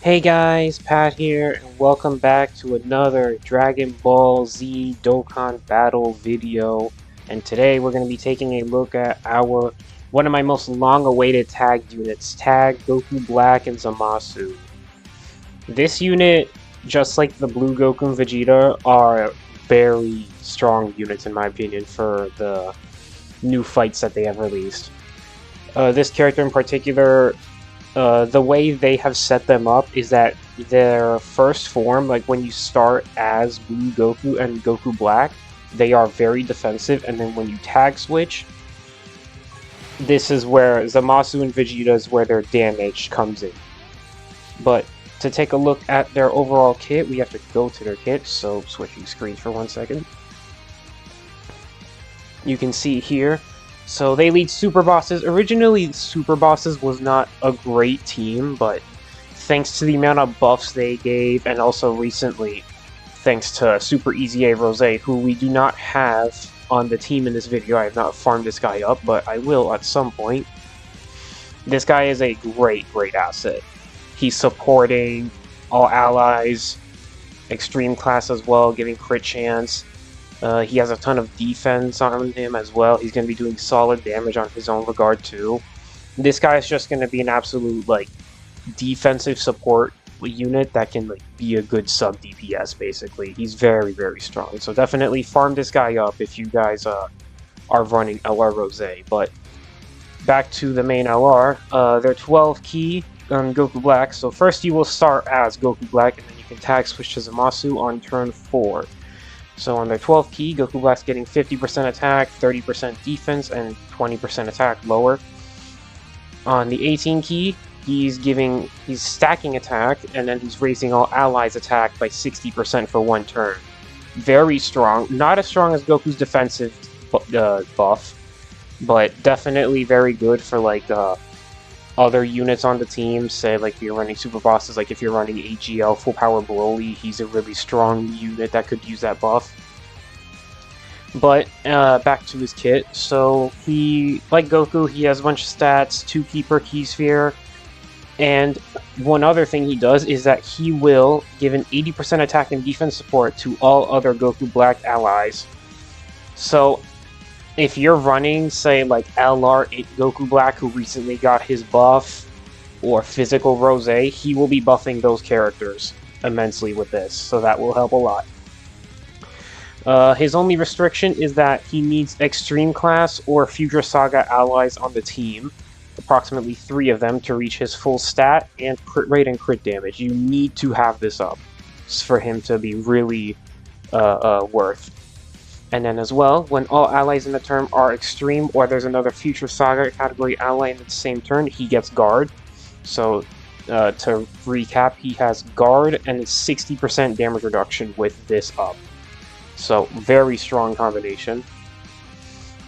Hey guys, Pat here, and welcome back to another Dragon Ball Z Dokkan Battle video. And today we're going to be taking a look at one of my most long-awaited tag units, Tag Goku Black and Zamasu. This unit, just like the Blue Goku and Vegeta, are very strong units in my opinion for the new fights that they have released. This character in particular, the way they have set them up is that their first form, like when you start as Blue Goku and Goku Black, they are very defensive, and then when you tag switch, this is where Zamasu and Vegeta is where their damage comes in. But to take a look at their overall kit, we have to go to their kit, so switching screens for 1 second. You can see here, so they lead Super Bosses. Originally, Super Bosses was not a great team, but thanks to the amount of buffs they gave, and also recently, thanks to Super Easy A Rose, who we do not have on the team in this video. I have not farmed this guy up, but I will at some point. This guy is a great asset. He's supporting all allies, extreme class as well, giving crit chance. He has a ton of defense on him as well. He's going to be doing solid damage on his own regard too. This guy is just going to be an absolute defensive support unit that can be a good sub DPS basically. He's very strong. So definitely farm this guy up if you guys are running LR Rose. But back to the main LR, they're 12 key on Goku Black. So first you will start as Goku Black, and then you can tag switch to Zamasu on turn 4. So on their 12 key, Goku Black's getting 50% attack, 30% defense, and 20% attack lower. On the 18 key, he's stacking attack, and then he's raising all allies' attack by 60% for 1 turn. Very strong. Not as strong as Goku's defensive buff, but definitely very good for other units on the team. Say if you're running Super Bosses, if you're running AGL Full Power Broly, he's a really strong unit that could use that buff. But back to his kit. So he, like Goku, he has a bunch of stats, 2 key per key sphere, and one other thing he does is that he will give an 80% attack and defense support to all other Goku Black allies. So if you're running, say, LR Goku Black, who recently got his buff, or Physical Rose, he will be buffing those characters immensely with this, so that will help a lot. His only restriction is that he needs Extreme Class or Future Saga allies on the team, approximately 3 of them, to reach his full stat and crit rate and crit damage. You need to have this up for him to be really worth. And then as well, when all allies in the turn are extreme, or there's another Future Saga category ally in the same turn, he gets guard. So to recap, he has guard and a 60% damage reduction with this up. So very strong combination.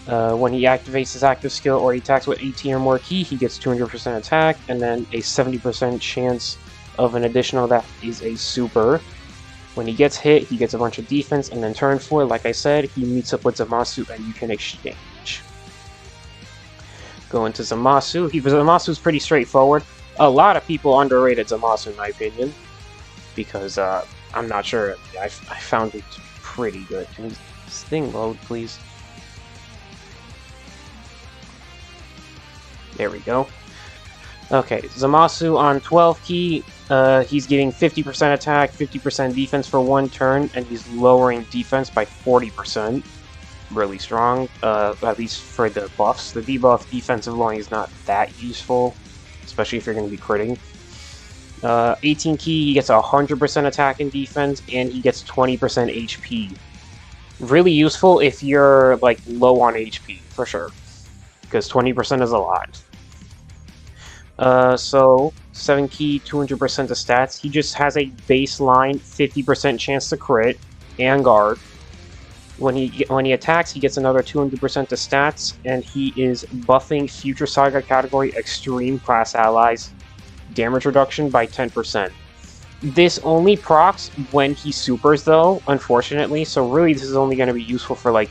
When he activates his active skill or he attacks with 18 or more key, he gets 200% attack, and then a 70% chance of an additional that is a super. When he gets hit, he gets a bunch of defense, and then turn 4, like I said, he meets up with Zamasu and you can exchange. Going to Zamasu. Zamasu's pretty straightforward. A lot of people underrated Zamasu in my opinion, because I'm not sure. I found it pretty good. Can this thing load, please? There we go. Okay, Zamasu on 12 key, he's getting 50% attack, 50% defense for 1 turn, and he's lowering defense by 40%. Really strong, at least for the buffs. The debuff defensive lowering is not that useful, especially if you're going to be critting. 18 key, he gets 100% attack and defense, and he gets 20% HP. Really useful if you're low on HP, for sure, because 20% is a lot. So 7 key, 200% of stats. He just has a baseline 50% chance to crit and guard. When he attacks, he gets another 200% of stats, and he is buffing Future Saga category extreme class allies damage reduction by 10%. This only procs when he supers though, unfortunately, so really this is only going to be useful for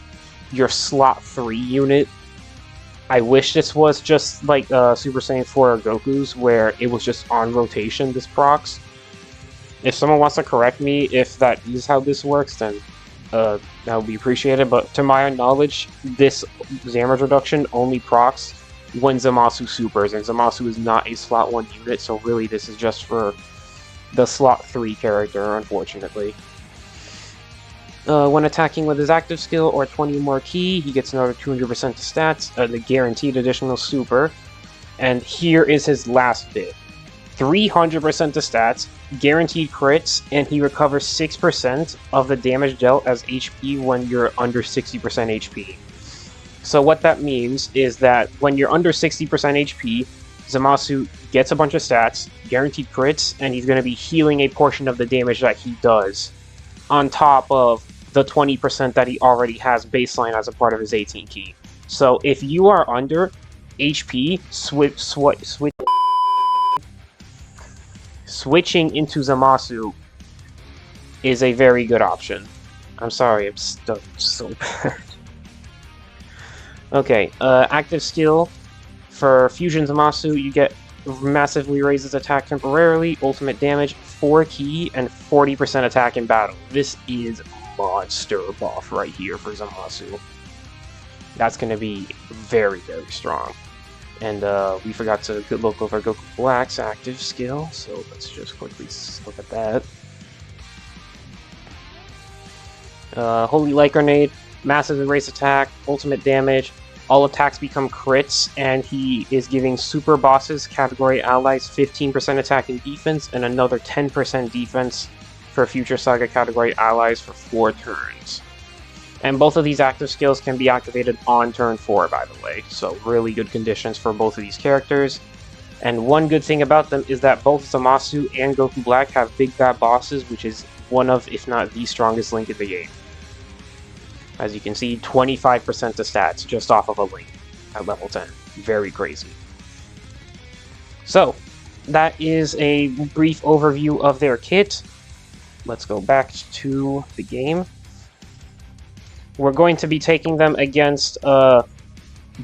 your slot 3 unit. I wish this was just like Super Saiyan 4 Goku's, where it was just on rotation, this procs. If someone wants to correct me if that is how this works, then that would be appreciated. But to my knowledge, this damage reduction only procs when Zamasu supers, and Zamasu is not a slot 1 unit, so really this is just for the slot 3 character, unfortunately. When attacking with his active skill or 20 more ki, he gets another 200% to stats, the guaranteed additional super. And here is his last bit. 300% to stats, guaranteed crits, and he recovers 6% of the damage dealt as HP when you're under 60% HP. So what that means is that when you're under 60% HP, Zamasu gets a bunch of stats, guaranteed crits, and he's going to be healing a portion of the damage that he does, on top of the 20% that he already has baseline as a part of his 18 ki. So if you are under HP, switching into Zamasu is a very good option. I'm sorry, I'm stuck so bad. Okay, active skill. For Fusion Zamasu, you get massively raises attack temporarily, ultimate damage, 4 ki, and 40% attack in battle. This is monster buff right here for Zamasu. That's going to be very, very strong. And we forgot to look over Goku Black's active skill, so let's just quickly look at that. Holy Light Grenade, massive erase attack, ultimate damage, all attacks become crits, and he is giving super bosses category allies 15% attack and defense, and another 10% defense for future saga category allies for 4 turns. And both of these active skills can be activated on turn 4, by the way, so really good conditions for both of these characters. And one good thing about them is that both Zamasu and Goku Black have big bad bosses, which is one of, if not the strongest link in the game. As you can see, 25% to stats just off of a link at level 10. Very crazy. So, that is a brief overview of their kit. Let's go back to the game. We're going to be taking them against the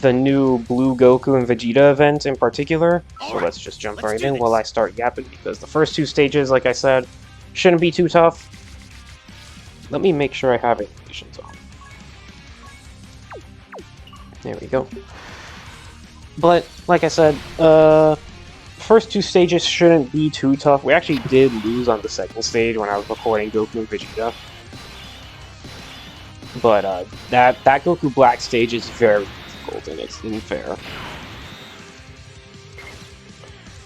new Blue Goku and Vegeta event in particular. So let's just jump right in while I start yapping, because the first 2 stages, like I said, shouldn't be too tough. Let me make sure I have animations on. There we go. But, like I said, first 2 stages shouldn't be too tough. We actually did lose on the second stage when I was recording Goku and Vegeta. But that Goku Black stage is very difficult, and it's unfair.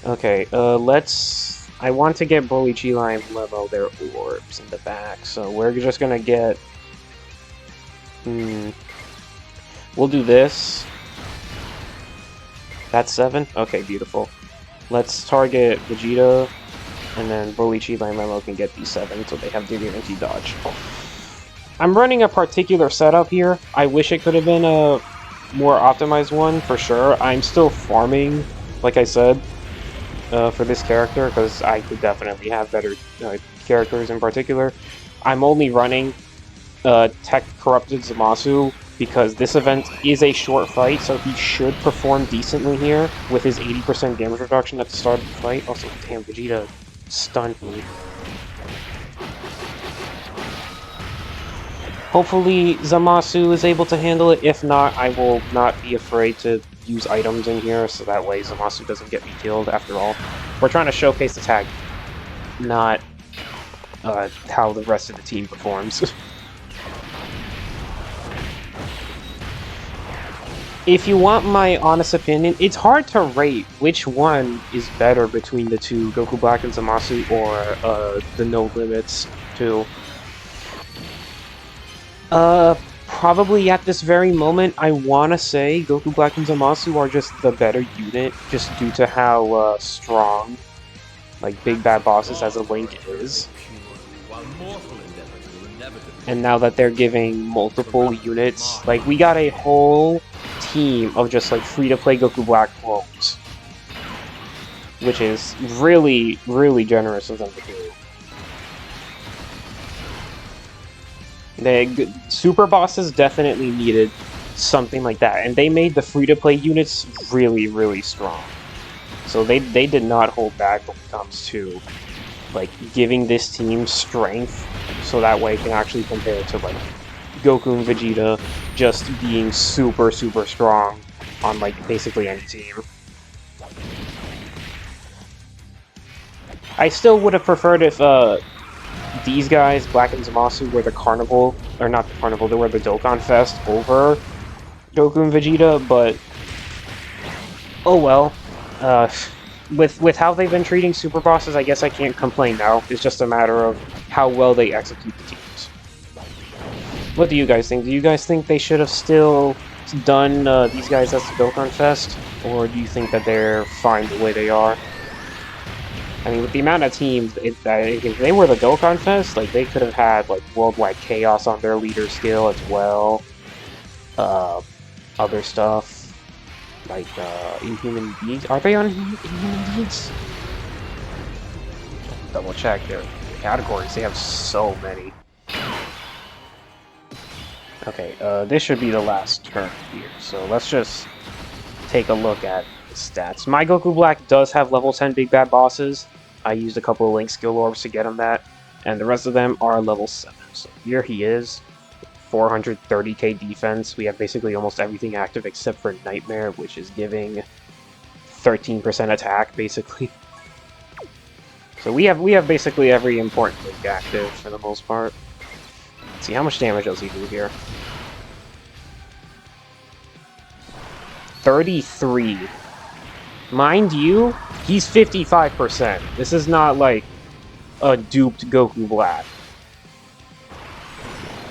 Okay, I want to get Broly, Chi-Line, and level their orbs in the back, so we're just gonna get... We'll do this. That's 7? Okay, beautiful. Let's target Vegeta, and then Broly, Chi-Line, Memo can get these 7, so they have the guaranteed dodge. I'm running a particular setup here. I wish it could have been a more optimized one, for sure. I'm still farming, like I said, for this character, because I could definitely have better characters in particular. I'm only running Tech Corrupted Zamasu, because this event is a short fight, so he should perform decently here with his 80% damage reduction at the start of the fight. Also, damn, Vegeta stunned me. Hopefully Zamasu is able to handle it. If not, I will not be afraid to use items in here, so that way Zamasu doesn't get me killed. After all, we're trying to showcase the tag, not how the rest of the team performs. If you want my honest opinion, it's hard to rate which one is better between the two, Goku Black and Zamasu, or the No Limits 2. Probably at this very moment, I want to say Goku Black and Zamasu are just the better unit, just due to how strong, like, Big Bad Bosses as a link is. And now that they're giving multiple units, like, we got a whole team of just, like, free-to-play Goku Black clones. Which is really, really generous of them to do. Super Bosses definitely needed something like that, and they made the free-to-play units really, really strong. So they did not hold back when it comes to like giving this team strength, so that way it can actually compare to like Goku and Vegeta just being super strong on like basically any team. I still would have preferred if these guys, Black and Zamasu, were the Carnival, or not the Carnival, they were the Dokkan Fest over Goku and Vegeta, but oh well. With how they've been treating super bosses, I guess I can't complain now. It's just a matter of how well they execute the teams. What do you guys think? Do you guys think they should have still done these guys as the Dokkan Fest? Or do you think that they're fine the way they are? I mean, with the amount of teams, if they were the Dokkan Fest, like, they could have had, like, Worldwide Chaos on their leader skill as well. Other stuff, like, Inhuman Beings. Are they on Inhuman Beings? Double check their categories. They have so many. Okay, this should be the last turn here, so let's just take a look at the stats. My Goku Black does have level 10 Big Bad Bosses. I used a couple of Link skill orbs to get him that, and the rest of them are level 7. So here he is, 430k defense. We have basically almost everything active except for Nightmare, which is giving 13% attack, basically. So we have basically every important Link active for the most part. Let's see, how much damage does he do here? 33. Mind you, he's 55%. This is not like a duped Goku Black.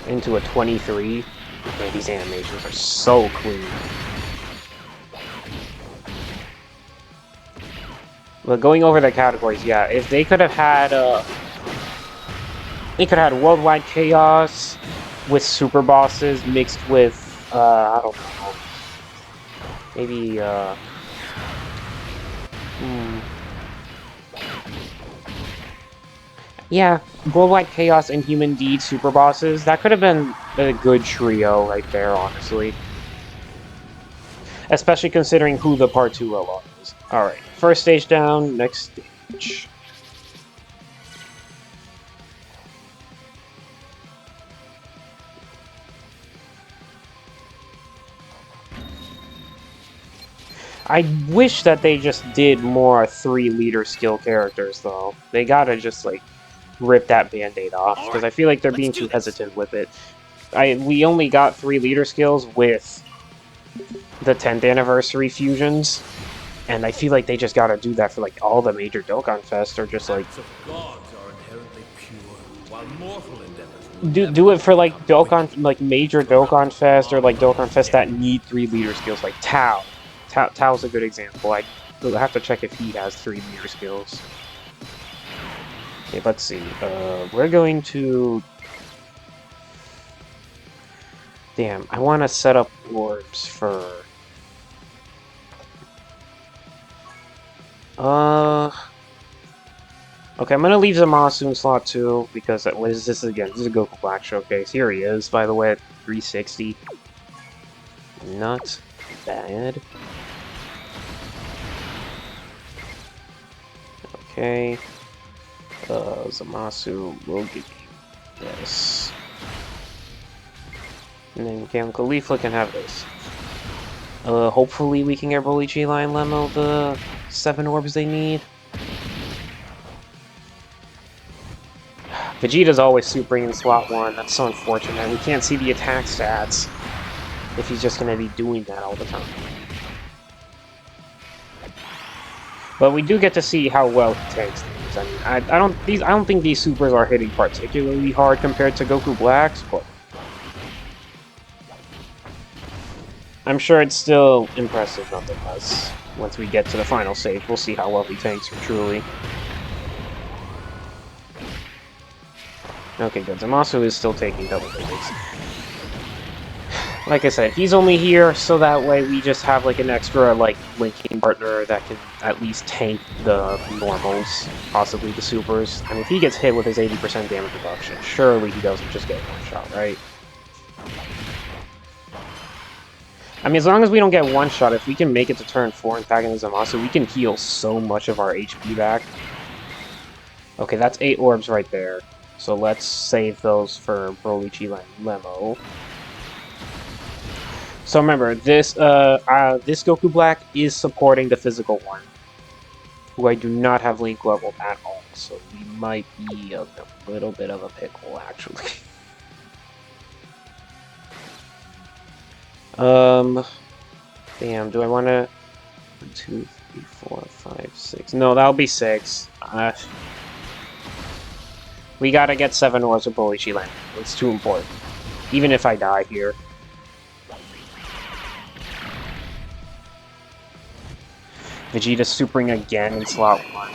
Into a 23. Man, these animations are so clean. But going over the categories, yeah, if they could have had Worldwide Chaos with super bosses mixed with I don't know. Maybe yeah, Worldwide Chaos and Human Deed super bosses. That could have been a good trio right there, honestly. Especially considering who the Part 2 LR is. Alright, first stage down, next stage. I wish that they just did more 3 leader skill characters, though. They gotta just, like, rip that band-aid off, because I feel like they're being too hesitant with it. We only got 3 leader skills with the 10th anniversary fusions, and I feel like they just gotta do that for, like, all the major Dokkan Fest, or just, like... Do it for, like, Dokkan, like, major Dokkan Fest, or, like, Dokkan Fest that need 3 leader skills, like Tao. Tao's a good example. I have to check if he has 3 leader skills. Okay, let's see. We're going to... Damn, I want to set up orbs for... Okay, I'm gonna leave Zamasu in slot 2, because... What is this again? This is a Goku Black Showcase. Here he is, by the way, at 360. Not bad. Okay. Zamasu will give you this. And then Chemical Leaflet can have this. Hopefully we can get Broly, Chi-Lai, and Lemo the 7 orbs they need. Vegeta's always supering in slot 1. That's so unfortunate. We can't see the attack stats if he's just gonna be doing that all the time. But we do get to see how well he takes things. I mean, I don't think these supers are hitting particularly hard compared to Goku Black's, but I'm sure it's still impressive nonetheless. Once we get to the final stage, we'll see how well he tanks for truly. Okay, good. Zamasu is still taking double digits. Like I said, he's only here so that way we just have like an extra like linking partner that can at least tank the normals, possibly the supers. I mean, if he gets hit with his 80% damage reduction, surely he doesn't just get one shot, right? I mean, as long as we don't get one shot, if we can make it to turn 4 and tag in Zamasu, we can heal so much of our HP back. Okay, that's 8 orbs right there. So let's save those for Broly Lemo. So remember, this Goku Black is supporting the physical one, who I do not have link leveled at all, so we might be a little bit of a pickle, actually. Damn, do I want to... 1, 2, 3, 4, 5, 6... No, that'll be 6. We gotta get 7 orbs of Broly Land. It's too important. Even if I die here. Vegeta supering again in slot 1.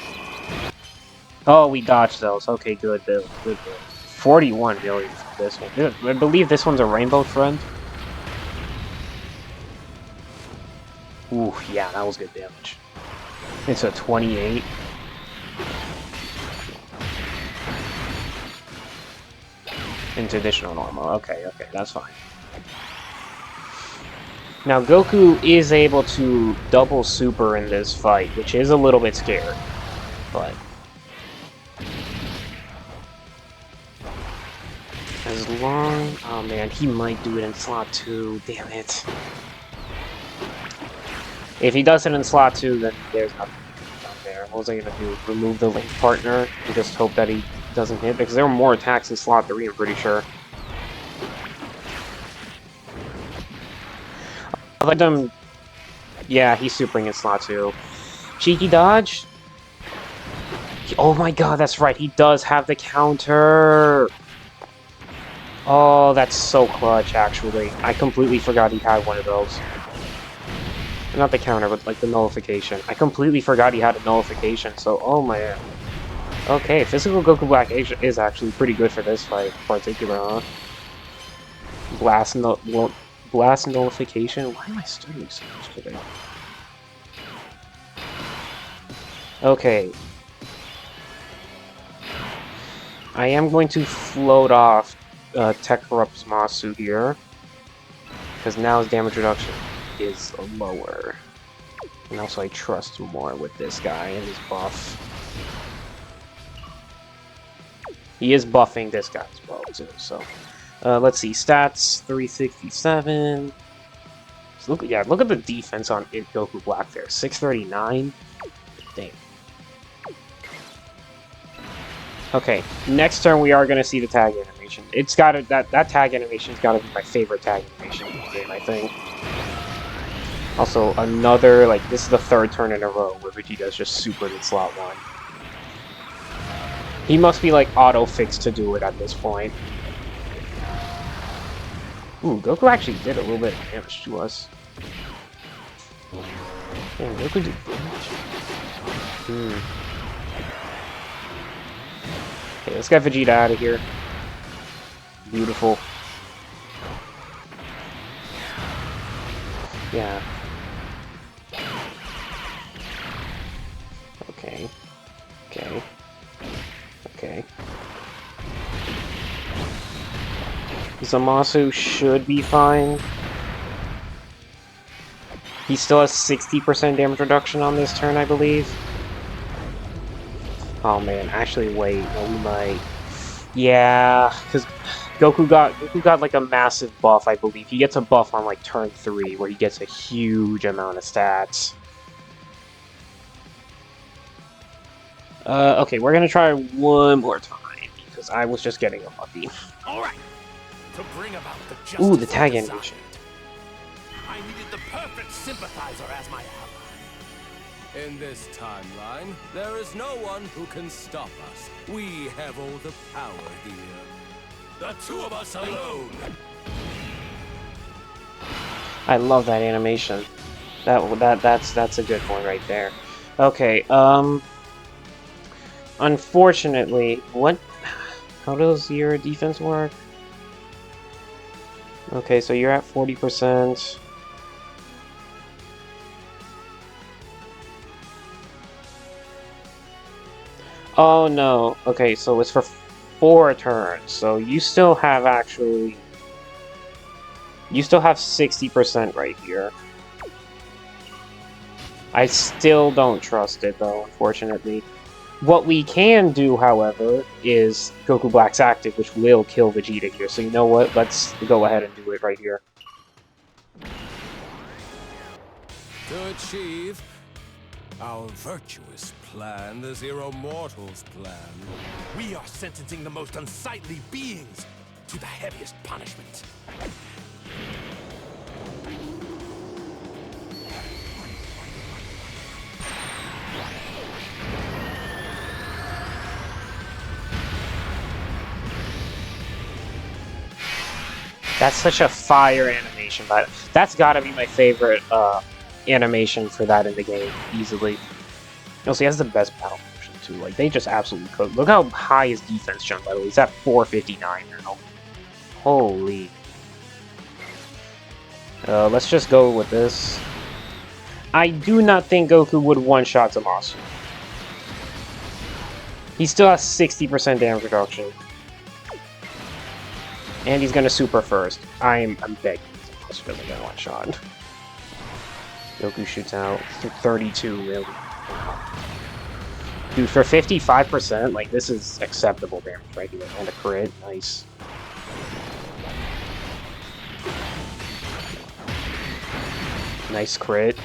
Oh, we dodged those. Okay, good build. Good build. 41 million for this one. I believe this one's a rainbow friend. Ooh, yeah, that was good damage. It's a 28. Into additional normal. Okay, that's fine. Now, Goku is able to double super in this fight, which is a little bit scary, but... as long... oh man, he might do it in slot 2, damn it. If he does it in slot 2, then there's nothing down there. What was I gonna do? Remove the link partner and just hope that he doesn't hit? Because there were more attacks in slot 3, I'm pretty sure. I let him... yeah, he's supering in slot 2. Cheeky dodge? Oh my god, that's right, he does have the counter! Oh, that's so clutch, actually. I completely forgot he had one of those. Not the counter, but like the nullification. I completely forgot he had a nullification, so oh man. Okay, physical Goku Black is actually pretty good for this fight in particular, huh? Blast nullification? Why am I studying so much today? Okay. I am going to float off Tech Corrupt Zamasu here. Because now his damage reduction is lower. And also I trust more with this guy and his buff. He is buffing this guy as well, too, so... let's see, stats, 367... So look at the defense on Goku Black there, 639? Dang. Okay, next turn we are going to see the tag animation. It's gotta... that tag animation's gotta be my favorite tag animation in the game, I think. Also, another, like, this is the 3rd turn in a row where Vegeta's just supered in slot 1. He must be, like, auto-fixed to do it at this point. Ooh, Goku actually did a little bit of damage to us. Damn, Goku did damage. Okay, let's get Vegeta out of here. Beautiful. Yeah. Okay. Okay. Okay. Zamasu should be fine. He still has 60% damage reduction on this turn, I believe. Oh man, actually wait, no, we might. Yeah, because Goku got like a massive buff, I believe. He gets a buff on like turn 3 where he gets a huge amount of stats. Okay, we're gonna try one more time because I was just getting unlucky. Alright. To bring about the justice Ooh, the tag animation. I needed the perfect sympathizer as my ally. In this timeline, there is no one who can stop us. We have all the power here. The 2 of us alone. I love that animation. That's a good one right there. Okay, unfortunately, how does your defense work? Okay, so you're at 40%. Oh no. Okay, so it's for 4 turns. So you still have 60% right here. I still don't trust it though, unfortunately. What we can do, however, is Goku Black's active, which will kill Vegeta here. So you know what? Let's go ahead and do it right here. To achieve our virtuous plan, the Zero Mortals plan, We are sentencing the most unsightly beings to the heaviest punishment. That's such a fire animation, but that's gotta be my favorite animation for that in the game, easily. Also, he has the best battle motion, too. Like, they just absolutely cook. Look how high his defense jump, by the way. He's at 459 now. Holy. Let's just go with this. I do not think Goku would one-shot Zamasu. He still has 60% damage reduction. And he's gonna super first. I'm begging Zamasu doesn't get one-shot. Goku shoots out for 32, really. Dude, for 55%, like, this is acceptable damage right here. And a crit, nice. Nice crit.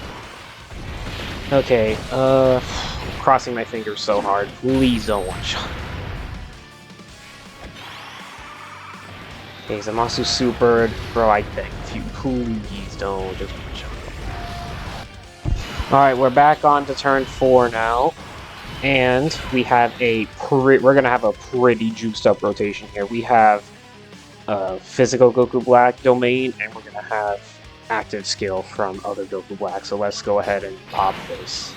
Okay, crossing my fingers so hard. Please don't one-shot. Okay, Zamasu supered. Bro, I beg of you, please don't just one-shot. Alright, we're back on to turn 4 now. And we have we're gonna have a pretty juiced up rotation here. We have physical Goku Black domain, and we're gonna have active skill from other Goku Black. So let's go ahead and pop this.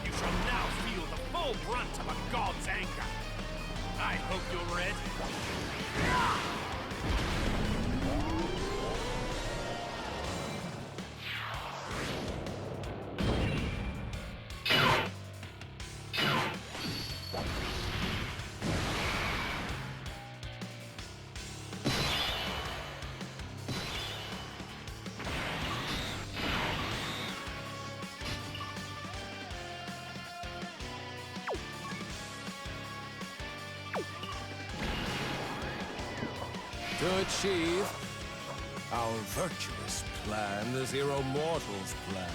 You shall now feel the full brunt of a god's anger. I hope you're ready. to achieve our virtuous plan, the Zero Mortals plan.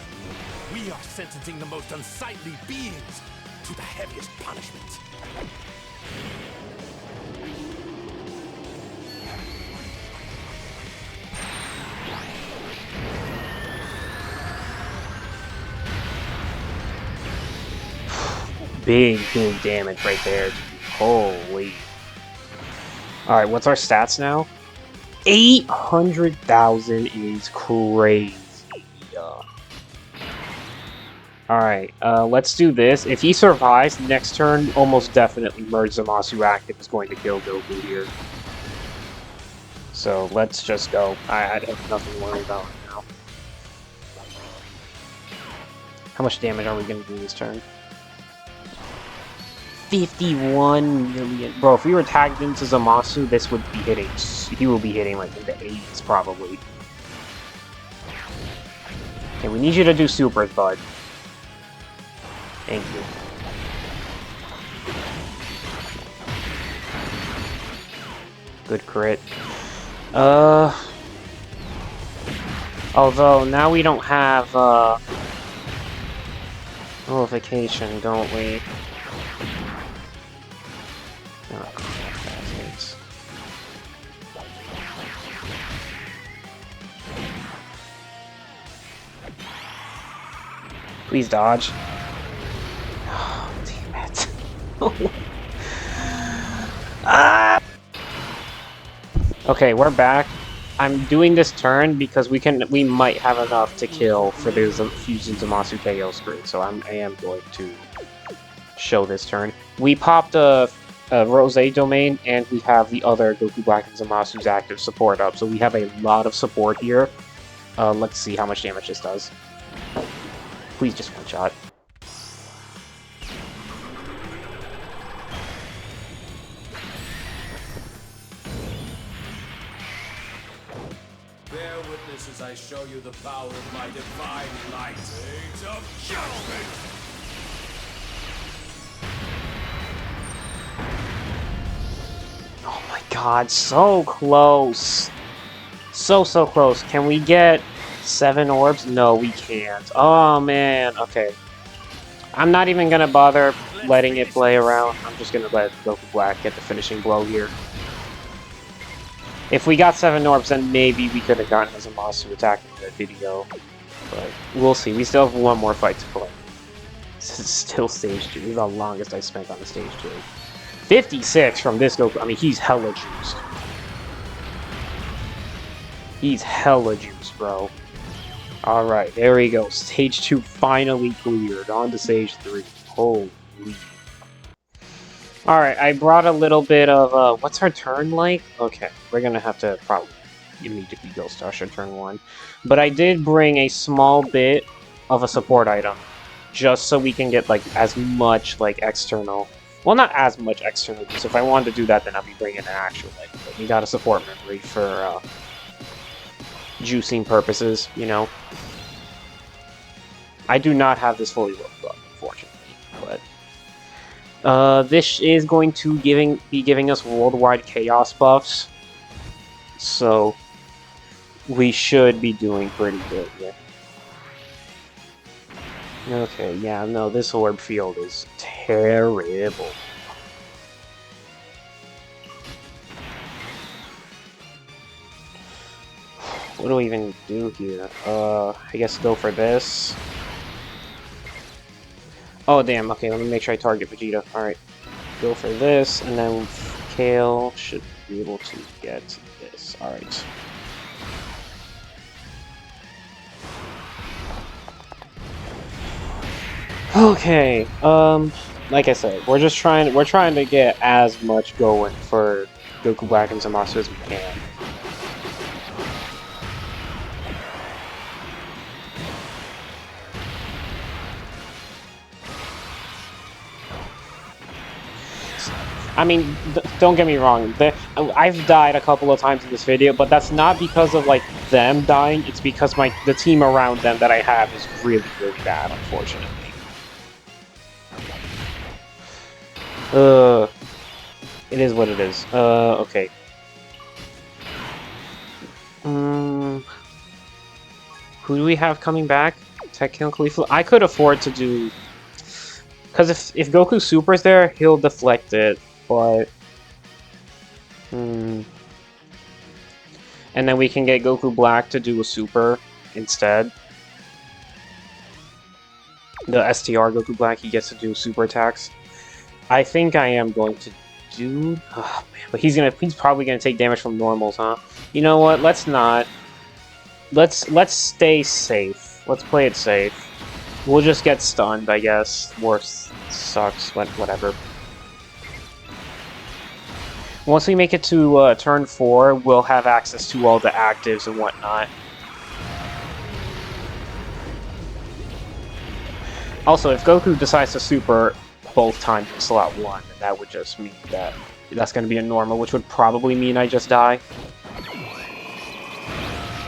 We are sentencing the most unsightly beings to the heaviest punishment. Big damage right there. Holy. Alright, what's our stats now? 800,000 is crazy. Alright, let's do this. If he survives, next turn, almost definitely Merge Zamasu active is going to kill Goku here. So, let's just go. I have nothing to worry about right now. How much damage are we going to do this turn? 51 million. Bro, if we were tagged into Zamasu, this would be hitting. He will be hitting like in the 80s, probably. Okay, we need you to do supers, bud. Thank you. Good crit. Although, now we don't have, nullification, don't we? Oh, bastards. Please dodge. Oh, damn it. Ah! Okay, we're back. I'm doing this turn because we might have enough to kill for the Fusion Zamasu KO screen, so I am going to show this turn. We popped a Rose domain, and we have the other Goku Black and Zamasu's active support up, so we have a lot of support here. Let's see how much damage this does. Please just one shot. Bear with the this as I show you the power of my divine light. Age of Judgment! Oh my god, so close. So close. Can we get 7 orbs? No, we can't. Oh man, okay. I'm not even gonna bother letting it play around. I'm just gonna let Goku Black get the finishing blow here. If we got 7 orbs, then maybe we could have gotten Zamasu attacking the video. But we'll see. We still have one more fight to play. This is still stage 2. This is the longest I spent on the stage 2. 56 from this Goku. I mean, he's hella juiced. He's hella juiced, bro. Alright, there we go. Stage 2 finally cleared. On to stage 3. Holy. Alright, I brought a little bit of, what's our turn like? Okay, we're gonna have to probably immediately go Starship turn 1. But I did bring a small bit of a support item. Just so we can get, like, as much, like, external... Well, not as much external use. If I wanted to do that, then I'd be bringing an actual, like, but we got a support memory for, juicing purposes, you know. I do not have this fully worked up, unfortunately, but this is going to be giving us worldwide chaos buffs, so we should be doing pretty good here. Okay, yeah, no, this orb field is terrible. What do we even do here? I guess go for this. Oh, damn, okay, let me make sure I target Vegeta. Alright, go for this, and then Kale should be able to get this. Alright. Okay, like I said, we're trying to get as much going for Goku Black and Zamasu as we can. I mean, don't get me wrong, I've died a couple of times in this video, but that's not because of, like, them dying, it's because the team around them that I have is really, really bad, unfortunately. It is what it is. Okay. Who do we have coming back? Technically, I could afford to do... Because if Goku Super's there, he'll deflect it. But, and then we can get Goku Black to do a super instead. The STR Goku Black, he gets to do super attacks. I think I am going to do... Oh, man, but he's probably gonna take damage from normals, huh? You know what? Let's not. Let's stay safe. Let's play it safe. We'll just get stunned, I guess. Worse sucks, but whatever. Once we make it to turn 4, we'll have access to all the actives and whatnot. Also, if Goku decides to super both times in slot 1, then that would just mean that that's going to be a normal, which would probably mean I just die.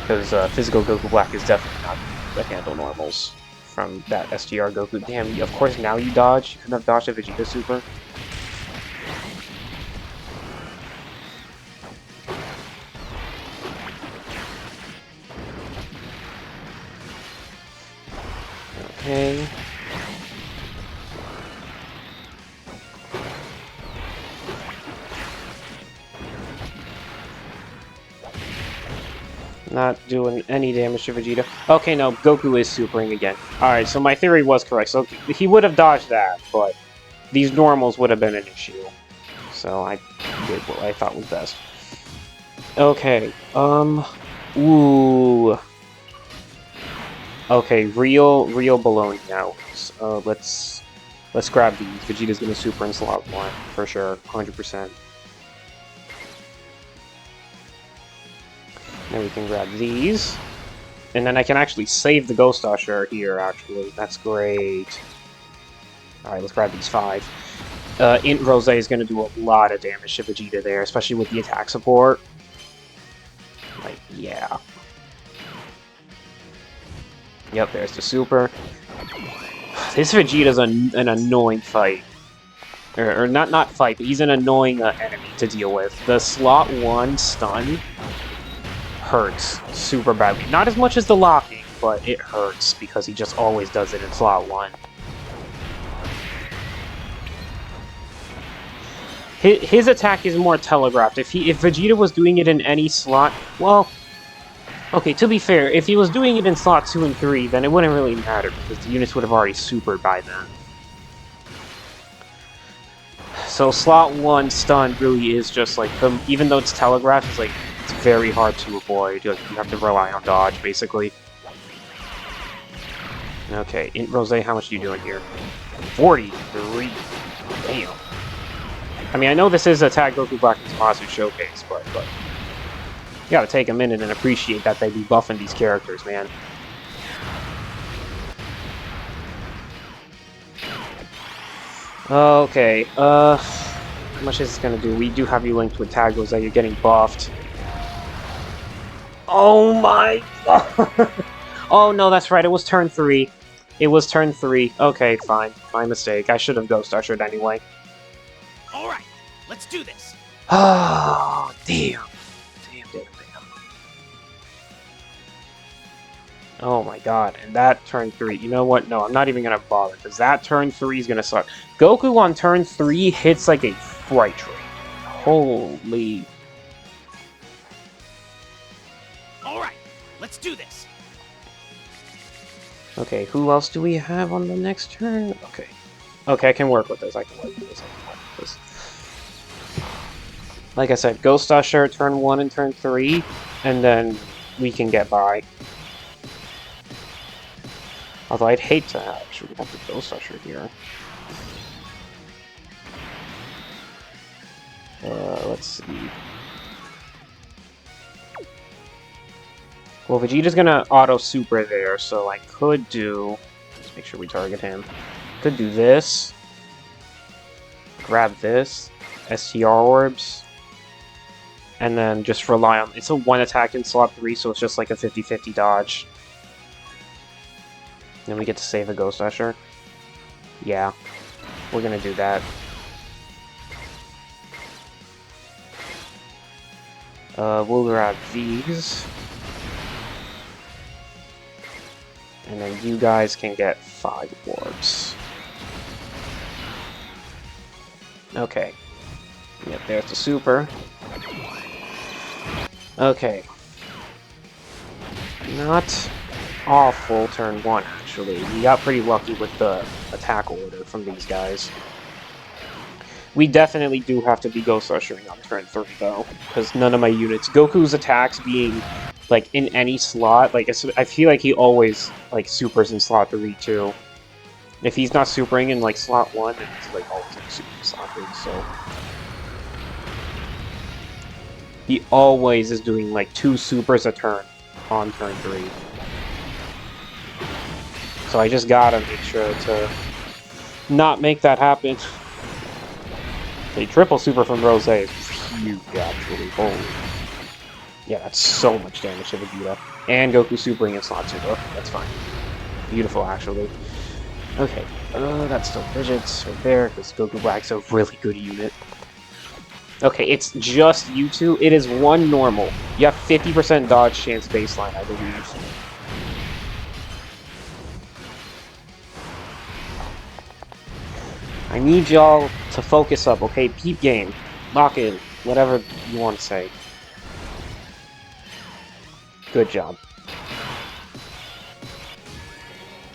Because physical Goku Black is definitely not going to handle normals from that STR Goku. Damn, of course now you dodge. You couldn't have dodged a Vegeta super. Okay. Not doing any damage to Vegeta. Okay, no, Goku is supering again. Alright, so my theory was correct. So he would have dodged that, but these normals would have been an issue. So I did what I thought was best. Okay, ooh. Okay, real baloney now. So, let's grab these. Vegeta's gonna super in slot 1 for sure, 100%. Then we can grab these, and then I can actually save the Ghost Usher here. Actually, that's great. All right, let's grab these 5. Int Rose is gonna do a lot of damage to Vegeta there, especially with the attack support. Like, yeah. Yep, there's the super. This Vegeta's an annoying fight. Or not fight, but he's an annoying enemy to deal with. The slot 1 stun hurts super badly. Not as much as the locking, but it hurts because he just always does it in slot 1. His attack is more telegraphed. If Vegeta was doing it in any slot, well, okay, to be fair, if he was doing it in slot 2 and 3, then it wouldn't really matter because the units would have already supered by then. So slot 1 stun really is just like, even though it's telegraphed, it's like, it's very hard to avoid. You have to rely on dodge, basically. Okay, Int Rose, how much are you doing here? 43. Damn. I mean, I know this is a Tag Goku Black and Zamasu showcase, but you gotta take a minute and appreciate that they be buffing these characters, man. Okay, how much is this gonna do? We do have you linked with Tag Rose, you're getting buffed. Oh my god! Oh no, that's right, it was turn 3. It was turn 3. Okay, fine. My mistake. I should have Ghost Ushered anyway. Alright, let's do this. Oh, damn. Damn. Oh my god, and that turn 3. You know what? No, I'm not even gonna bother, because that turn 3 is gonna suck. Goku on turn 3 hits like a freight train. Holy. Alright, let's do this. Okay, who else do we have on the next turn? Okay. Okay, I can work with this. I can work with this. Like I said, Ghost Usher, turn 1 and turn 3, and then we can get by. Although I'd hate to actually have the Ghost Usher here. Let's see. Well, Vegeta's gonna auto-super there, so I could do... Let's make sure we target him. Could do this. Grab this. STR orbs. And then just rely on... It's a 1 attack in slot 3, so it's just like a 50-50 dodge. Then we get to save a Ghost Usher. Yeah. We're gonna do that. We'll grab these. And then you guys can get 5 orbs. Okay. Yep, there's the super. Okay. Not awful turn 1, actually. We got pretty lucky with the attack order from these guys. We definitely do have to be Ghost Ushering on turn 3, though, because none of my units... Goku's attacks being, like, in any slot, like, I feel like he always, like, supers in slot 3, too. If he's not supering in, like, slot 1, then he's, like, always like, super in slot 3, so... He always is doing, like, 2 supers a turn on turn 3. So I just gotta make sure to not make that happen. A triple super from Rose is huge, actually. Holy. Yeah, that's so much damage to Vegeta. And Goku supering in slot 2. Okay, that's fine. Beautiful, actually. Okay, that's still Vegeta right there, because Goku Black's a really good unit. Okay, it's just you two. It is 1 normal. You have 50% dodge chance baseline, I believe. I need y'all to focus up, okay? Peep game. Lock in. Whatever you want to say. Good job.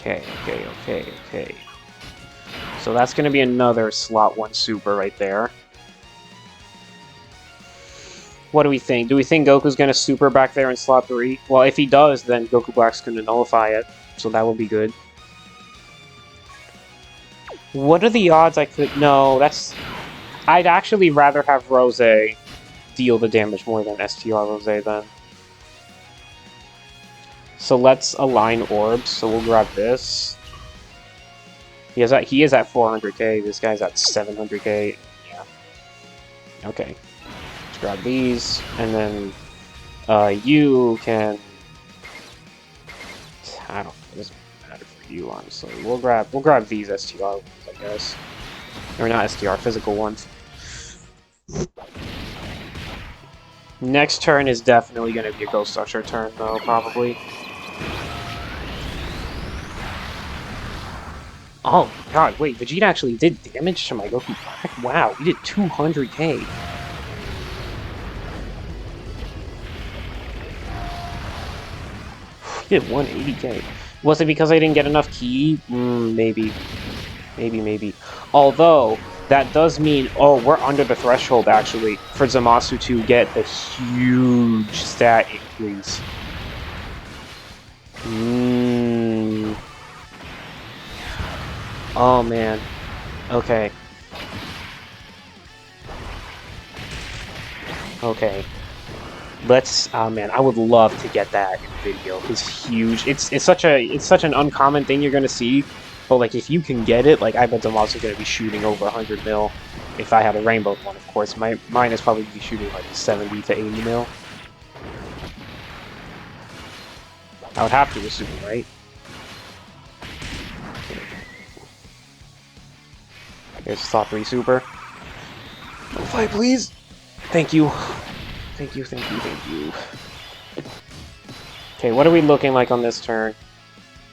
Okay. So that's going to be another slot 1 super right there. What do we think? Do we think Goku's going to super back there in slot 3? Well, if he does, then Goku Black's going to nullify it. So that will be good. What are the odds I could... No, that's... I'd actually rather have Rose deal the damage more than STR Rose then. So let's align orbs. So we'll grab this. He is at 400k. This guy's at 700k. Yeah. Okay. Let's grab these. And then you can... I don't know. few, honestly. We'll grab these STR ones, I guess. Or not STR, physical ones. Next turn is definitely going to be a Ghost Usher turn, though, probably. Oh, God, wait, Vegeta actually did damage to my Goku Black? Wow, he did 200k. He did 180k. Was it because I didn't get enough ki? Maybe. Maybe. Although, that does mean, oh, we're under the threshold, actually, for Zamasu to get the huge stat increase. Oh, man. Okay. Okay. Let's. Oh man, I would love to get that in video. It's huge. It's such an uncommon thing you're gonna see. But like, if you can get it, like, I bet I'm also gonna be shooting over 100 mil. If I had a rainbow one, of course. Mine is probably be shooting like 70 to 80 mil. I would have to assume, right? Here's Thought 3 Super. Fight, please. Thank you. Thank you. Okay, what are we looking like on this turn?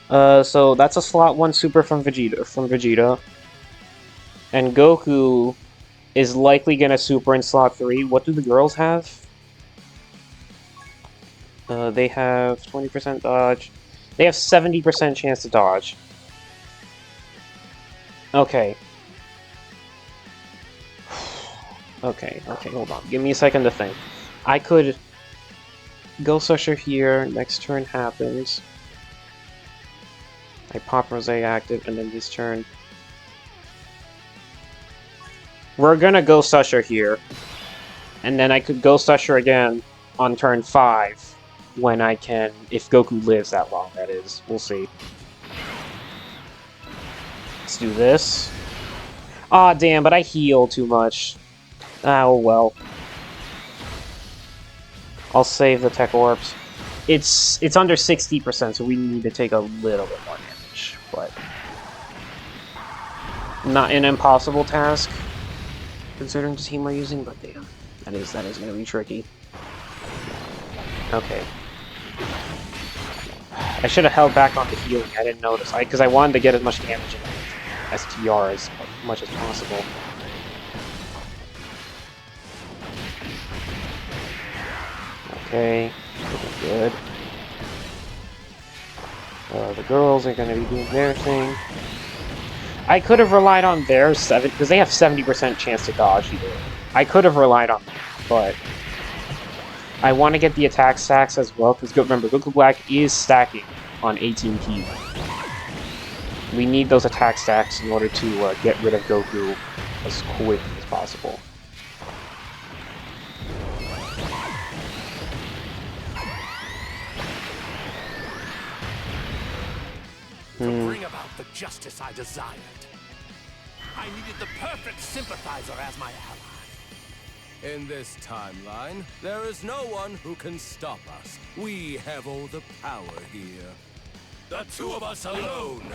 So that's a slot 1 super from Vegeta. And Goku is likely gonna super in slot 3. What do the girls have? They have 20% dodge. They have 70% chance to dodge. Okay. Okay, hold on. Give me a second to think. I could Ghost Usher here, next turn happens. I pop Rose active, and then this turn. We're gonna Ghost Usher here. And then I could Ghost Usher again on turn 5 when I can, if Goku lives that long, that is. We'll see. Let's do this. Aw, damn, but I heal too much. Oh well. I'll save the Tech Orbs. It's under 60%, so we need to take a little bit more damage, but not an impossible task considering the team we're using. But damn, that is gonna be tricky. Okay, I should have held back on the healing. I didn't notice, because I wanted to get as much damage in STR as much as possible. Okay, good. The girls are going to be doing their thing. I could have relied on their 7, because they have 70% chance to dodge either. I could have relied on that, but I want to get the attack stacks as well, because remember, Goku Black is stacking on 18 ki. We need those attack stacks in order to get rid of Goku as quick as possible. To bring about the justice I desired, I needed the perfect sympathizer as my ally. In this timeline, there is no one who can stop us. We have all the power here. The two of us alone!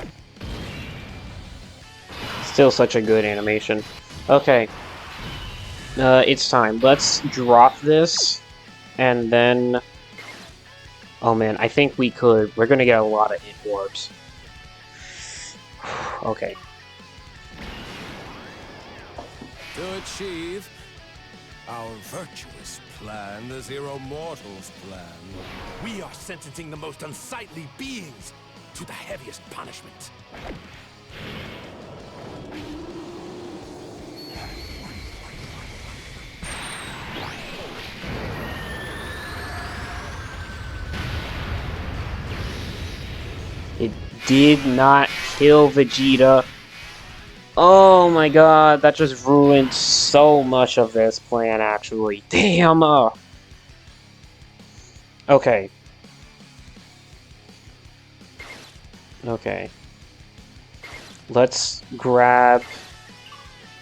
Still such a good animation. Okay. It's time. Let's drop this, and then... Oh man, I think we could. We're gonna get a lot of int orbs. Okay. To achieve our virtuous plan, the Zero Mortals plan. We are sentencing the most unsightly beings to the heaviest punishment. It did not kill Vegeta. Oh my god, that just ruined so much of this plan, actually. Damn! Okay. Okay. Let's grab...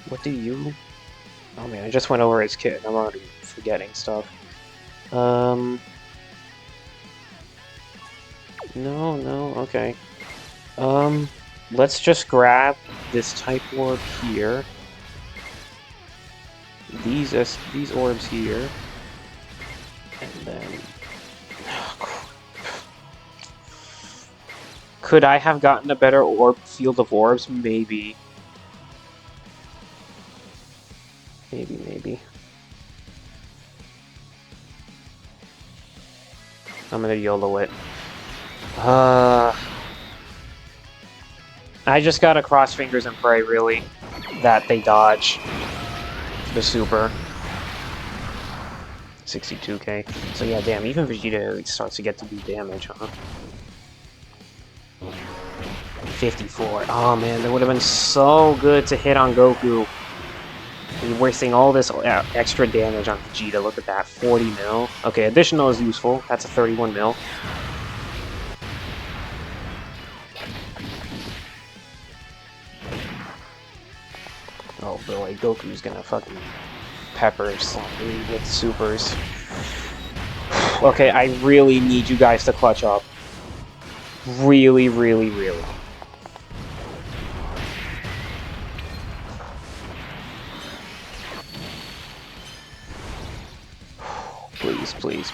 What do you... Oh man, I just went over his kit. I'm already forgetting stuff. No, okay. Let's just grab this type orb here. These orbs here. And then... Could I have gotten a better field of orbs? Maybe. Maybe. I'm gonna YOLO it. I just gotta cross fingers and pray, really, that they dodge the super. 62k. So yeah, damn, even Vegeta starts to get to do damage, huh? 54. Oh man, that would have been so good to hit on Goku. You're wasting all this extra damage on Vegeta. Look at that, 40 mil. Okay, additional is useful. That's a 31 mil. Oh boy, Goku's gonna fucking pepper something with supers. Okay, I really need you guys to clutch up. Really.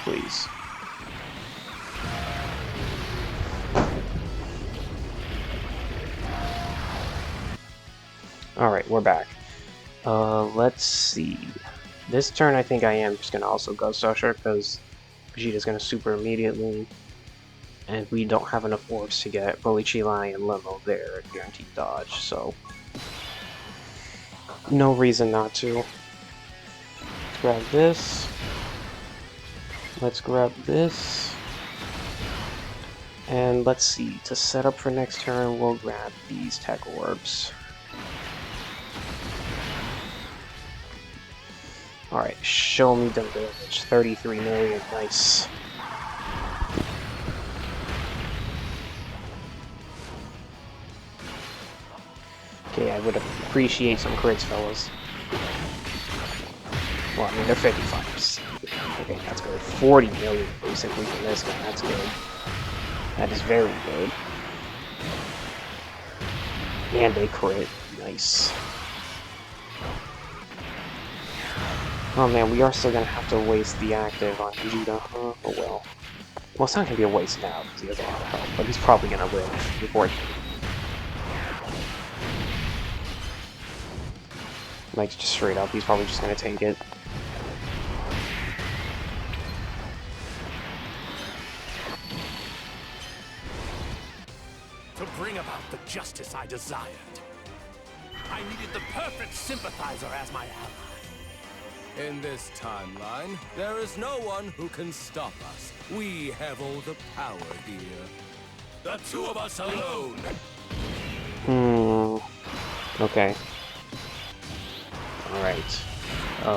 Please. Alright, we're back. Let's see. This turn I think I am just gonna also Ghost Usher because Vegeta's gonna super immediately. And we don't have enough orbs to get Boichi and Lemo there, guaranteed dodge, so no reason not to. Let's grab this. Let's grab this. And let's see, to set up for next turn, we'll grab these tech orbs. Alright, show me the damage. 33 million, nice. Okay, I would appreciate some crits, fellas. Well, I mean, they're 55%. Okay, that's good. 40 million, basically, from this guy. That's good. That is very good. And they crit. Nice. Oh man, we are still gonna have to waste the active on Vegeta, huh? Oh well. Well, it's not gonna be a waste now, because he has a lot of health, but he's probably gonna live before... Like, just straight up, he's probably just gonna take it. To bring about the justice I desired, I needed the perfect sympathizer as my ally. In this timeline, there is no one who can stop us. We have all the power here. The two of us alone! Okay. Alright.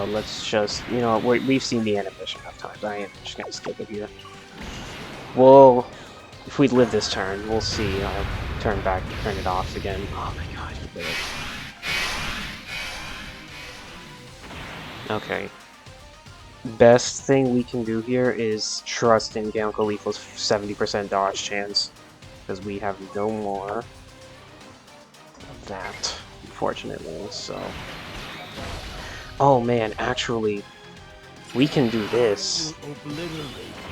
Let's just... You know, we've seen the animation enough times. I am just gonna skip it here. Well, if we live this turn, we'll see. I'll turn it off again. Oh my god, you did it. Okay. Best thing we can do here is trust in Gam Khalifa's 70% dodge chance. Because we have no more of that, unfortunately, so... Oh man, actually, we can do this.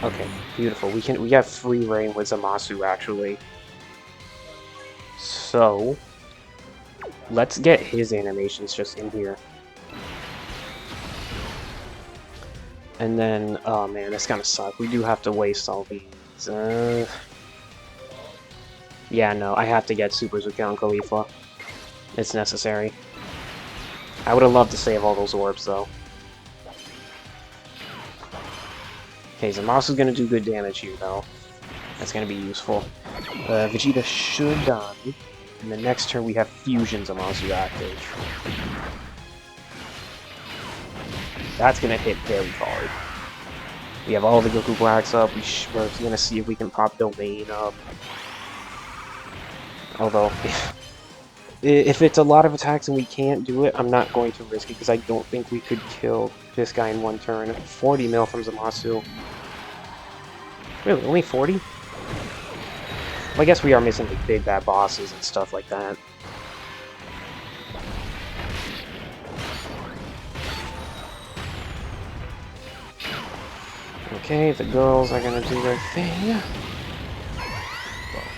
Okay, beautiful. We have free reign with Zamasu, actually. So, let's get his animations just in here. And then, oh man, that's gonna suck. We do have to waste all these. Yeah, no, I have to get supers with Gam Khalifa. It's necessary. I would have loved to save all those orbs, though. Okay, Zamasu's gonna do good damage here, though. That's gonna be useful. Vegeta should die. And the next turn we have Fusion Zamasu active. That's gonna hit very hard. We have all the Goku Blacks up. We're gonna see if we can pop Domain up. Although, if it's a lot of attacks and we can't do it, I'm not going to risk it because I don't think we could kill this guy in one turn. 40 mil from Zamasu. Really, only 40? Well, I guess we are missing like big bad bosses and stuff like that. Okay, the girls are gonna do their thing.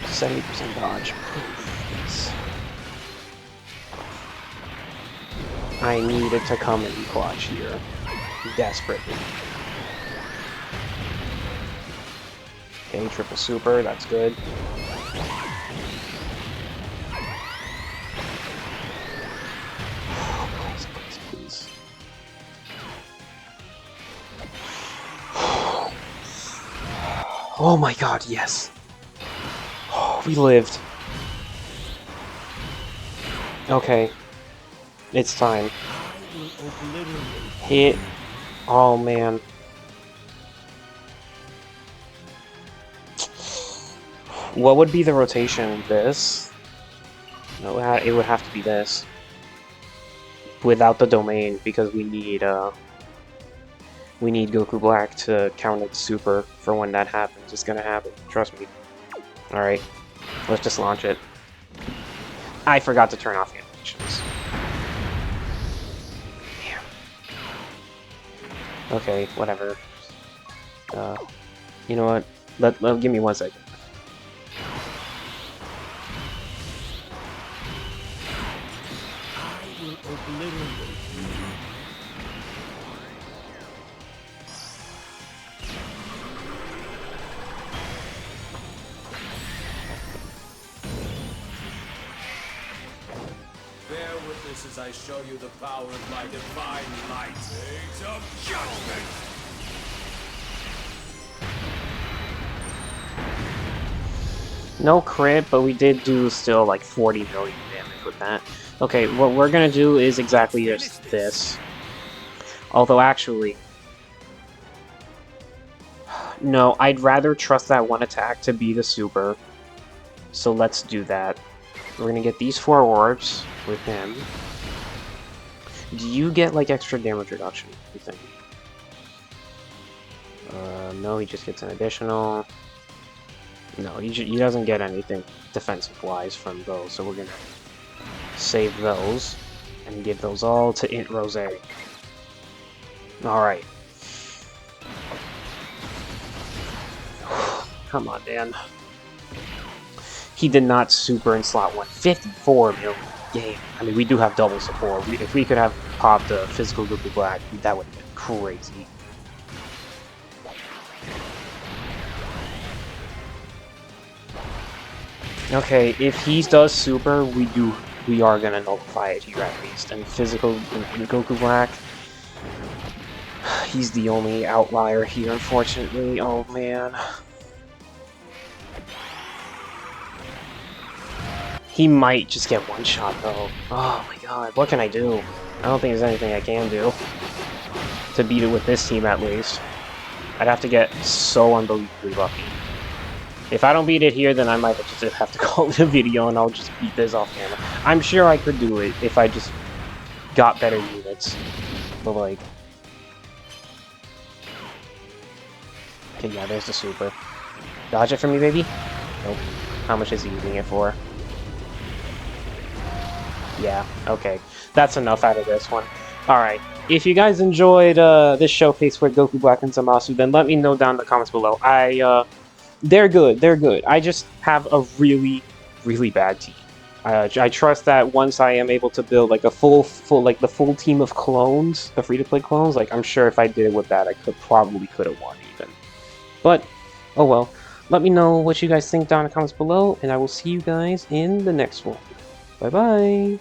70% dodge. Please. I needed to come in clutch here. Desperately. Okay, triple super, that's good. Please, please, please. Oh my god, yes! Oh, we lived. Okay. It's time. Hit. Oh man. What would be the rotation? This? No, it would have to be this. Without the domain, because we need Goku Black to counter the super for when that happens. It's gonna happen. Trust me. Alright. Let's just launch it. I forgot to turn off animations. Damn. Okay, whatever. You know what? Give me 1 second. I will obliterate you. Bear witness as I show you the power of my divine light. Age of judgment! No crit, but we did do still like 40 million damage with that. Okay, what we're gonna do is exactly just this. Although actually... No, I'd rather trust that one attack to be the super. So let's do that. We're gonna get these 4 orbs with him. Do you get like extra damage reduction, you think? No, he just gets an additional... No, he doesn't get anything defensive-wise from those, so we're gonna save those and give those all to Int Rose. Alright. Come on, Dan. He did not super in slot 1. 54 million game. I mean, we do have double support. If we could have popped a physical Goku Black, that would have been crazy. Okay, if he does super, we are gonna nullify it here at least. And physical Goku Black, he's the only outlier here, unfortunately. Oh man. He might just get one shot though. Oh my god, what can I do? I don't think there's anything I can do to beat it with this team at least. I'd have to get so unbelievably lucky. If I don't beat it here, then I might just have to call it a video and I'll just beat this off camera. I'm sure I could do it if I just got better units. But like... Okay, yeah, there's the super. Dodge it for me, baby? Nope. How much is he using it for? Yeah, okay. That's enough out of this one. Alright. If you guys enjoyed this showcase with Goku Black and Zamasu, then let me know down in the comments below. They're good, they're good. I just have a really, really bad team. I trust that once I am able to build like a full the full team of clones, the free-to-play clones, like I'm sure if I did it with that, I probably could have won even. But, oh well. Let me know what you guys think down in the comments below, and I will see you guys in the next one. Bye-bye!